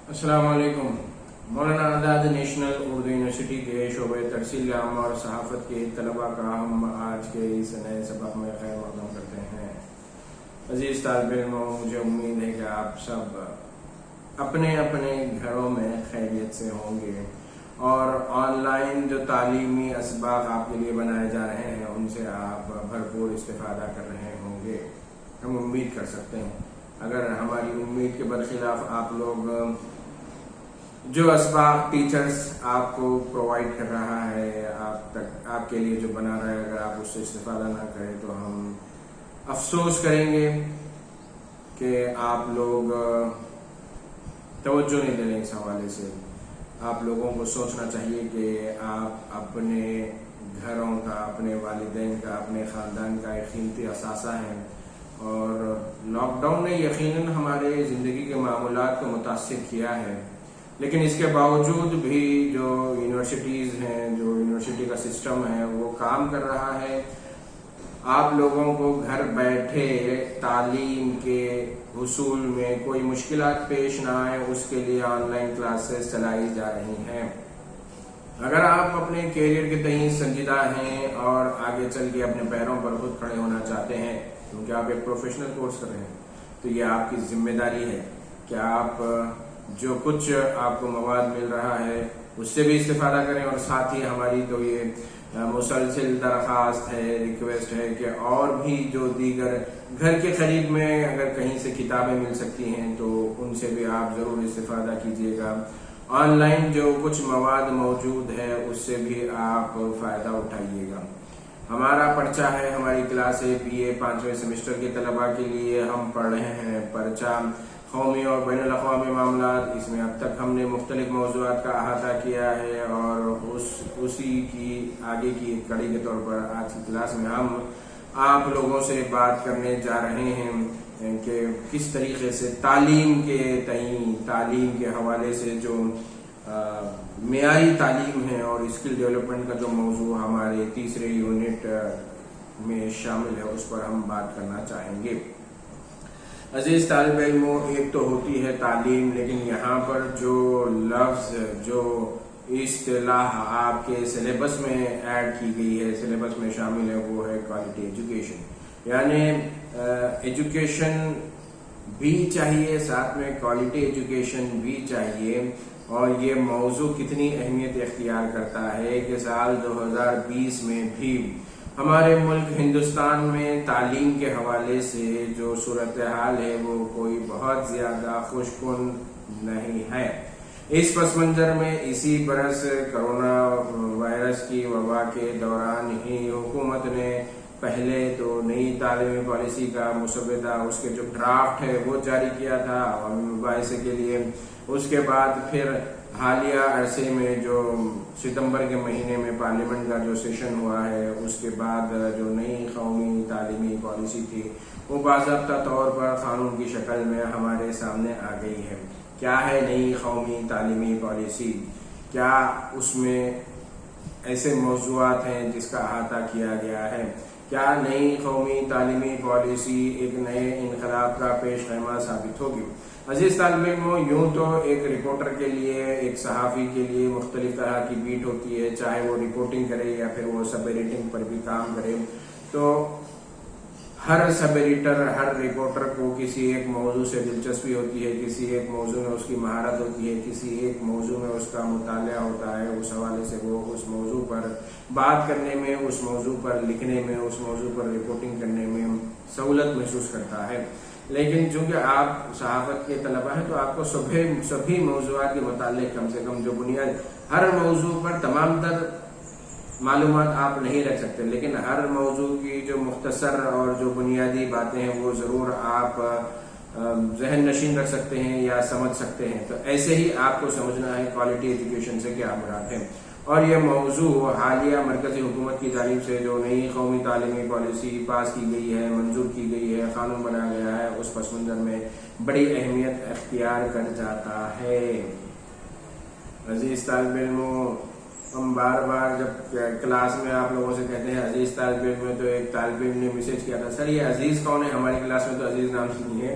السلام علیکم۔ Maulana Azad national Urdu university کے شعبہ ترسیل عام اور صحافت کے طلباء کا ہم آج کے اس نئے سبق میں خیر مقدم کرتے ہیں۔ عزیز طالب علموں، مجھے امید ہے کہ آپ سب اپنے اپنے گھروں میں خیریت سے ہوں گے اور آن لائن جو تعلیمی اسباق آپ کے لیے بنائے جا رہے ہیں ان سے آپ بھرپور استفادہ کر رہے ہوں گے، ہم امید کر سکتے ہیں۔ اگر ہماری امید کے برخلاف آپ لوگ جو اسباق ٹیچرز آپ کو پرووائڈ کر رہا ہے، آپ کے لیے جو بنا رہا ہے، اگر آپ اس سے استفادہ نہ کریں تو ہم افسوس کریں گے کہ آپ لوگ توجہ نہیں دے رہے۔ اس حوالے سے آپ لوگوں کو سوچنا چاہیے کہ آپ اپنے گھروں کا، اپنے والدین کا، اپنے خاندان کا ایک قیمتی اثاثہ ہیں، اور لاک ڈاؤن نے یقیناً ہمارے زندگی کے معمولات کو متاثر کیا ہے، لیکن اس کے باوجود بھی جو یونیورسٹیز ہیں، جو یونیورسٹی کا سسٹم ہے وہ کام کر رہا ہے۔ آپ لوگوں کو گھر بیٹھے تعلیم کے حصول میں کوئی مشکلات پیش نہ آئے، اس کے لیے آن لائن کلاسز چلائی جا رہی ہیں۔ اگر آپ اپنے کیریئر کے تئیں سنجیدہ ہیں اور آگے چل کے اپنے پیروں پر خود کھڑے ہونا چاہتے ہیں، کیونکہ آپ ایک پروفیشنل کورس کر رہے ہیں، تو یہ آپ کی ذمہ داری ہے کہ آپ جو کچھ آپ کو مواد مل رہا ہے اس سے بھی استفادہ کریں، اور ساتھ ہی ہماری تو یہ مسلسل درخواست ہے، ریکویسٹ ہے کہ اور بھی جو دیگر گھر کے قریب میں اگر کہیں سے کتابیں مل سکتی ہیں تو ان سے بھی آپ ضرور استفادہ کیجیے گا۔ آن لائن جو کچھ مواد موجود ہے اس سے بھی آپ فائدہ اٹھائیے گا۔ ہمارا پرچہ ہے، ہماری کلاس ہے BA 5ویں سیمسٹر کے طلباء کے لیے ہم پڑھ رہے ہیں پرچہ قومی اور بین الاقوامی معاملات۔ اس میں اب تک ہم نے مختلف موضوعات کا احاطہ کیا ہے، اور اسی کی آگے کی ایک کڑی کے طور پر آج کی کلاس میں ہم آپ لوگوں سے بات کرنے جا رہے ہیں کہ کس طریقے سے تعلیم کے تئیں، تعلیم کے حوالے سے جو معیاری تعلیم ہے اور اسکل ڈیولپمنٹ کا جو موضوع ہمارے تیسرے یونٹ میں شامل ہے اس پر ہم بات کرنا چاہیں گے۔ عزیز طالب علموں، ایک تو ہوتی ہے تعلیم، لیکن یہاں پر جو لفظ، جو اصطلاح آپ کے سلیبس میں ایڈ کی گئی ہے، سلیبس میں شامل ہے، وہ ہے کوالٹی ایجوکیشن۔ یعنی ایجوکیشن بھی چاہیے، ساتھ میں کوالٹی ایجوکیشن بھی چاہیے، اور یہ موضوع کتنی اہمیت اختیار کرتا ہے کہ سال 2020 میں بھی ہمارے ملک ہندوستان میں تعلیم کے حوالے سے جو صورتحال ہے وہ کوئی بہت زیادہ خوش کن نہیں ہے۔ اس پس منظر میں اسی برس کرونا وائرس کی وبا کے دوران ہی حکومت نے پہلے تو نئی تعلیمی پالیسی کا مسودہ، اس کے جو ڈرافٹ ہے وہ جاری کیا تھا عوامی مباحثے کے لیے۔ اس کے بعد پھر حالیہ عرصے میں جو ستمبر کے مہینے میں پارلیمنٹ کا جو سیشن ہوا ہے، اس کے بعد جو نئی قومی تعلیمی پالیسی تھی وہ باضابطہ طور پر قانون کی شکل میں ہمارے سامنے آ گئی ہے۔ کیا ہے نئی قومی تعلیمی پالیسی؟ کیا اس میں ایسے موضوعات ہیں جس کا احاطہ کیا گیا ہے؟ کیا نئی قومی تعلیمی پالیسی ایک نئے انقلاب کا پیش خیمہ ثابت ہوگی؟ عزیز طالب علموں، یوں تو ایک رپورٹر کے لیے، ایک صحافی کے لیے مختلف طرح کی بیٹ ہوتی ہے، چاہے وہ رپورٹنگ کرے یا پھر وہ سب ایڈیٹنگ پر بھی کام کرے، تو ہر سب ایڈیٹر، ہر رپورٹر کو کسی ایک موضوع سے دلچسپی ہوتی ہے، کسی ایک موضوع میں اس کی مہارت ہوتی ہے، کسی ایک موضوع میں اس کا مطالعہ ہوتا ہے، اس حوالے سے وہ اس موضوع پر بات کرنے میں، اس موضوع پر لکھنے میں، اس موضوع پر رپورٹنگ کرنے میں سہولت محسوس کرتا ہے۔ لیکن چونکہ آپ صحافت کے طلباء ہیں تو آپ کو سبھی موضوعات کے متعلق کم سے کم جو بنیاد، ہر موضوع پر تمام تر معلومات آپ نہیں رکھ سکتے، لیکن ہر موضوع کی جو مختصر اور جو بنیادی باتیں ہیں وہ ضرور آپ ذہن نشین رکھ سکتے ہیں یا سمجھ سکتے ہیں۔ تو ایسے ہی آپ کو سمجھنا ہے کوالٹی ایجوکیشن سے کیا مراد ہے، اور یہ موضوع حالیہ مرکزی حکومت کی جانب سے جو نئی قومی تعلیمی پالیسی پاس کی گئی ہے، منظور کی گئی ہے، قانون بنایا گیا ہے، اس پس منظر میں بڑی اہمیت اختیار کر جاتا ہے۔ عزیز طالب علموں، ہم بار بار جب کلاس میں آپ لوگوں سے کہتے ہیں عزیز طالب علم، تو ایک طالب علم نے میسج کیا تھا، سر یہ عزیز کون ہے؟ ہماری کلاس میں تو عزیز نام سے نہیں ہے،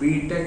BTech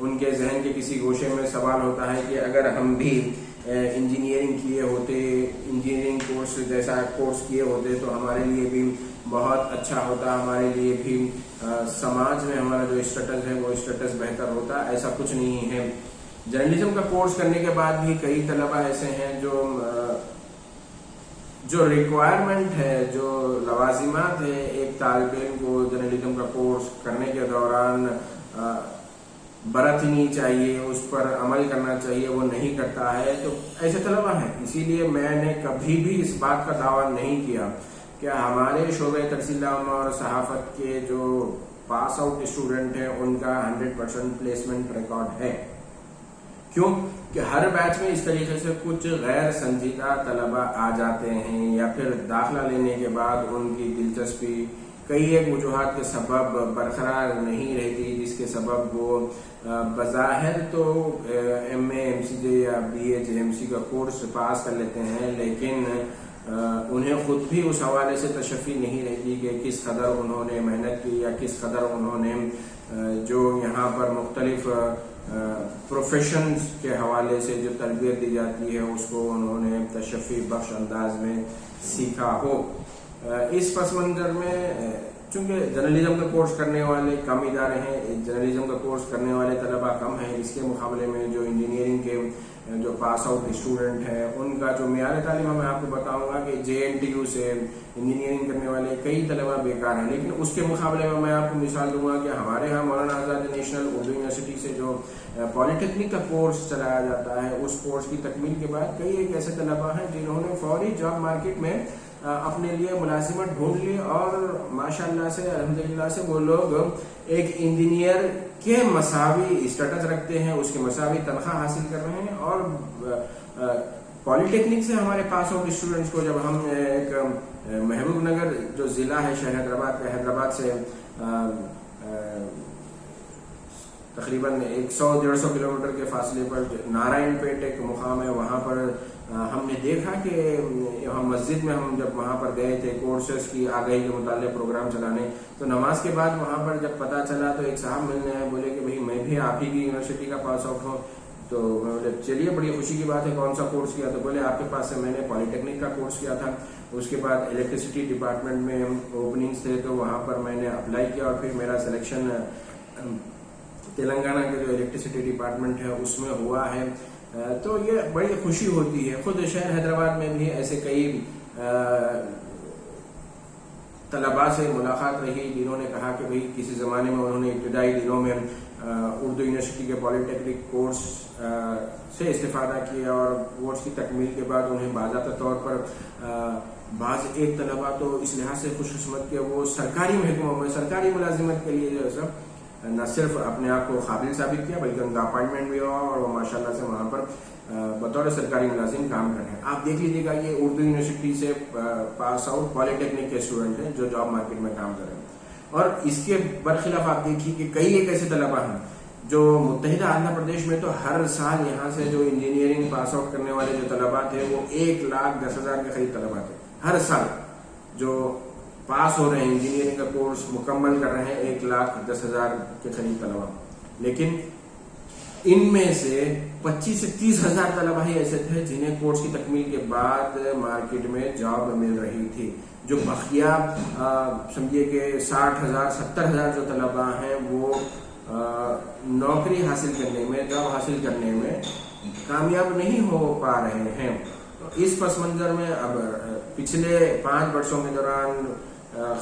ان کے ذہن کے کسی گوشے میں سوال ہوتا ہے کہ اگر ہم بھی انجینئرنگ کیے ہوتے، انجینئرنگ کورس جیسا کورس کیے ہوتے تو ہمارے لیے بھی بہت اچھا ہوتا، ہمارے لیے بھی سماج میں ہمارا جو اسٹیٹس ہے وہ اسٹیٹس بہتر ہوتا. ایسا کچھ نہیں ہے. جرنلزم کا کورس کرنے کے بعد بھی کئی طلبہ ایسے ہیں جو ریکوائرمنٹ ہے، جو لوازمات ہے ایک طالب علم کو جرنلزم کا کورس کرنے کے دوران برتنی چاہیے، اس پر عمل کرنا چاہیے، وہ نہیں کرتا ہے. تو ایسے طلبہ ہیں. اسی لیے میں نے کبھی بھی اس بات کا دعویٰ نہیں کیا کہ ہمارے شعبۂ ترسیل عامہ اور صحافت کے جو پاس آؤٹ اسٹوڈنٹ ہیں ان کا 100% پلیسمنٹ ریکارڈ ہے. کیوں کہ ہر بیچ میں اس طریقے سے کچھ غیر سنجیدہ طلبہ آ جاتے ہیں، یا پھر داخلہ لینے کے بعد ان کی دلچسپی کئی ایک وجوہات کے سبب برقرار نہیں رہتی، جس کے سبب وہ بظاہر تو ایم اے ایم سی جے یا be a J M C کا کورس پاس کر لیتے ہیں، لیکن انہیں خود بھی اس حوالے سے تشفی نہیں رہتی کہ کس قدر انہوں نے محنت کی، یا کس قدر انہوں نے جو یہاں پر مختلف پروفیشنز کے حوالے سے جو تربیت دی جاتی ہے اس کو انہوں نے تشفی بخش انداز میں سیکھا ہو. اس پس منظر میں چونکہ جرنلزم کا کورس کرنے والے کم ادارے ہیں، جرنلزم کا کورس کرنے والے طلبہ کم ہیں، اس کے مقابلے میں جو انجینئرنگ کے جو پاس آؤٹ اسٹوڈنٹ ہیں ان کا جو معیار تعلیم میں آپ کو بتاؤں گا کہ JNTU سے انجینئرنگ کرنے والے کئی طلبہ بیکار ہیں. لیکن اس کے مقابلے میں آپ کو مثال دوں گا کہ ہمارے ہاں مولانا آزاد نیشنل اردو یونیورسٹی سے جو پالی ٹیکنک کا کورس چلایا جاتا ہے، اس کورس کی تکمیل کے بعد کئی ایک ایسے طلبہ ہیں جنہوں نے فوری جاب مارکیٹ میں اپنے لیے ملازمت ڈھونڈ لی، اور ماشاءاللہ سے الحمدللہ سے وہ لوگ ایک انجینئر کے مساوی اسٹیٹس رکھتے ہیں، اس کے مساوی تنخواہ حاصل کر رہے ہیں. اور پالی ٹیکنک سے ہمارے پاس آؤٹ اسٹوڈنٹس کو جب ہم ایک محبوب نگر جو ضلع ہے شہر حیدرآباد کا، حیدرآباد سے تقریباً 100-150 کلومیٹر کے فاصلے پر نارائن پیٹ ایک مقام ہے، وہاں پر ہم نے دیکھا کہ ہم مسجد میں ہم جب وہاں پر گئے تھے کورسز کی آگاہی کے متعلق پروگرام چلانے، تو نماز کے بعد وہاں پر جب پتہ چلا تو ایک صاحب ملنے آئے، بولے کہ بھئی میں بھی آپ ہی کی یونیورسٹی کا پاس آؤٹ ہوں. تو میں بولے چلیے بڑی خوشی کی بات ہے، کون سا کورس کیا؟ تو بولے آپ کے پاس سے میں نے پالی ٹیکنک کا کورس کیا تھا، اس کے بعد الیکٹریسٹی ڈپارٹمنٹ میں اوپننگز تھے تو وہاں پر میں نے اپلائی کیا، اور پھر میرا سلیکشن تلنگانہ کے جو الیکٹریسٹی ڈپارٹمنٹ ہے اس میں ہوا ہے. تو یہ بڑی خوشی ہوتی ہے. خود شہر حیدرآباد میں بھی ایسے کئی طلباء سے ملاقات رہی جنہوں نے کہا کہ بھئی کسی زمانے میں انہوں نے ابتدائی دنوں میں اردو یونیورسٹی کے پالی ٹیکنک کورس سے استفادہ کیا، اور کورس کی تکمیل کے بعد انہیں باضابطہ طور پر بعض ایک طلباء تو اس لحاظ سے خوش قسمت کہ وہ سرکاری محکموں میں سرکاری ملازمت کے لیے جو ہے نہ صرف اپنے آپ کو قابل ثابت کیا بلکہ ان کا اپائنٹمنٹ بھی ہوا، اور وہ ماشاءاللہ سے وہاں پر بطور سرکاری ملازم کام کر رہے ہیں. آپ دیکھ لیجیے گا یہ اردو یونیورسٹی سے پاس آؤٹ پالی ٹیکنک کے اسٹوڈنٹ ہیں جو جاب مارکیٹ میں کام کر رہے ہیں. اور اس کے برخلاف آپ دیکھیے کہ کئی ایک ایسے طلبہ ہیں جو متحدہ آندھرا پردیش میں تو ہر سال یہاں سے جو انجینئرنگ پاس آؤٹ کرنے والے جو طلبہ تھے وہ 1,10,000 کے قریب طلبہ تھے. ہر سال جو پاس ہو رہے ہیں انجینئرنگ کا کورس مکمل کر رہے ہیں 1,10,000 کے قریب طلبہ. لیکن ان میں سے 25 سے 30,000 طلبہ ہی ایسے تھے جنہیں کورس کی تکمیل کے بعد مارکیٹ میں جاب مل رہی تھی. جو بقیہ سمجھیے کہ 60,000 70,000 جو طلبہ ہیں وہ نوکری حاصل کرنے میں، جاب حاصل کرنے میں کامیاب نہیں ہو پا رہے ہیں. اس پس منظر میں اب پچھلے 5 برسوں کے دوران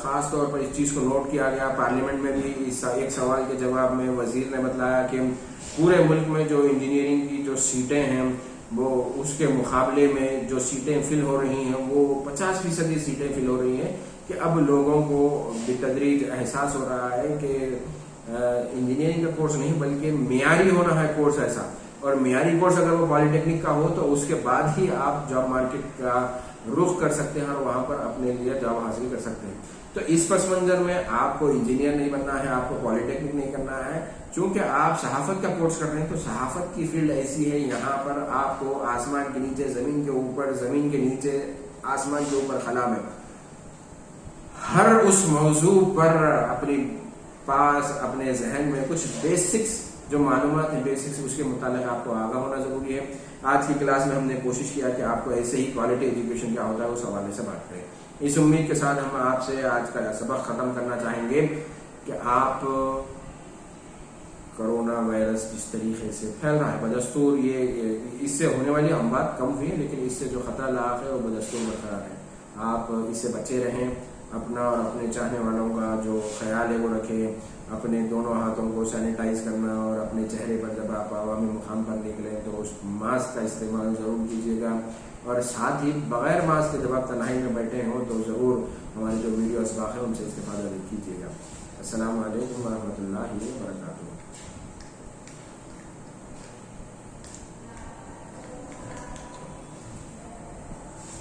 خاص طور پر اس چیز کو نوٹ کیا گیا. پارلیمنٹ میں بھی ایک سوال کے جواب میں وزیر نے بتلایا کہ پورے ملک میں جو انجینئرنگ کی جو سیٹیں ہیں وہ اس کے مقابلے میں جو سیٹیں فل ہو رہی ہیں وہ 50% سیٹیں فل ہو رہی ہیں کہ اب لوگوں کو بتدریج احساس ہو رہا ہے کہ انجینئرنگ کا کورس نہیں بلکہ معیاری ہونا ہے کورس ایسا. اور معیاری کورس اگر وہ پالی ٹیکنک کا ہو تو اس کے بعد ہی آپ جاب مارکیٹ کا رخ کر سکتے ہیں اور وہاں پر اپنے لیے جاب حاصل کر سکتے ہیں. تو اس پس منظر میں آپ کو انجینئر نہیں بننا ہے، آپ کو پالی ٹیکنک نہیں کرنا ہے. چونکہ آپ صحافت کا کورس کر رہے ہیں تو صحافت کی فیلڈ ایسی ہے یہاں پر آپ کو آسمان کے نیچے، زمین کے اوپر، زمین کے نیچے، آسمان کے اوپر خلا میں ہر اس موضوع پر اپنے پاس اپنے ذہن میں کچھ بیسکس جو معلومات ہیں بیسکس اس کے متعلق آپ کو آگاہ ہونا ضروری ہے. آج کی کلاس میں ہم نے کوشش کیا کہ آپ کو ایسے ہی کوالٹی ایجوکیشن کیا ہوتا ہے اس حوالے سے بات کریں. اس امید کے ساتھ ہم آپ سے آج کا سبق ختم کرنا چاہیں گے کہ آپ کرونا وائرس جس طریقے سے پھیل رہا ہے بدستور، یہ اس سے ہونے والی اموات کم ہوئی ہیں لیکن اس سے جو خطرہ لاحق ہے وہ بدستور برقرار ہے. آپ اس سے بچے رہیں، اپنا اور اپنے چاہنے والوں کا جو خیال ہے وہ رکھیں. اپنے دونوں ہاتھوں کو سینیٹائز کرنا اور اپنے چہرے پر جب آپ عوامی مقام پر نکلیں تو اس ماسک کا استعمال ضرور کیجیے گا. اور ساتھ ہی بغیر ماسک کے جب آپ تنہائی میں بیٹھے ہوں تو ضرور ہمارے جو ویڈیو اسباق ہیں ان سے استفادہ کیجیے گا. السلام علیکم ورحمۃ اللہ وبرکاتہ.